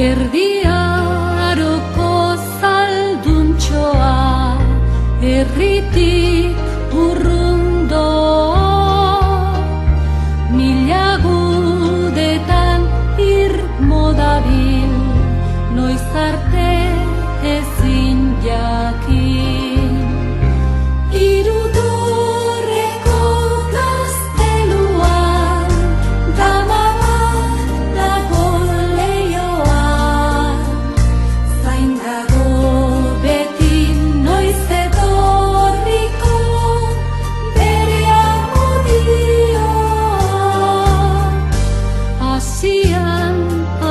Erdi Aroko zalduntxoa, herritik urrundo, mila gudetan irmo dabil, noiz arte ezin jakin. Irudorreko gazteluan, dama bat dago leioan, zain dago beti noiz etorriko bere amodioa. Asian,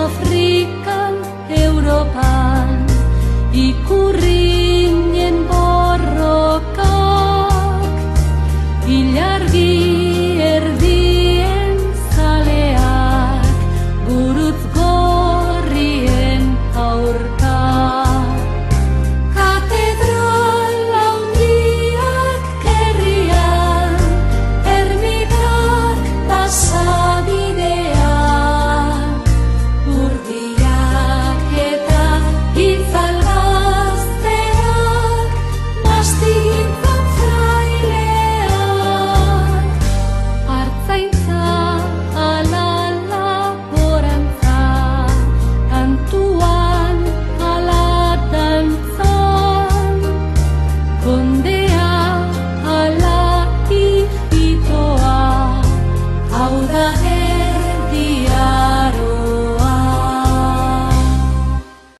Afrikan, Europan, ikurrinen borrokak, ilargi erdien zaleak, gurutz gorrien aurka. Katedral handiak herrian, ermigrak pasabidean, urdiak eta itzal gazteak, mastintzat zaileak, artzaintza ala laborantza, kantuan ala dantzan, kondea ala ijitoa, hau da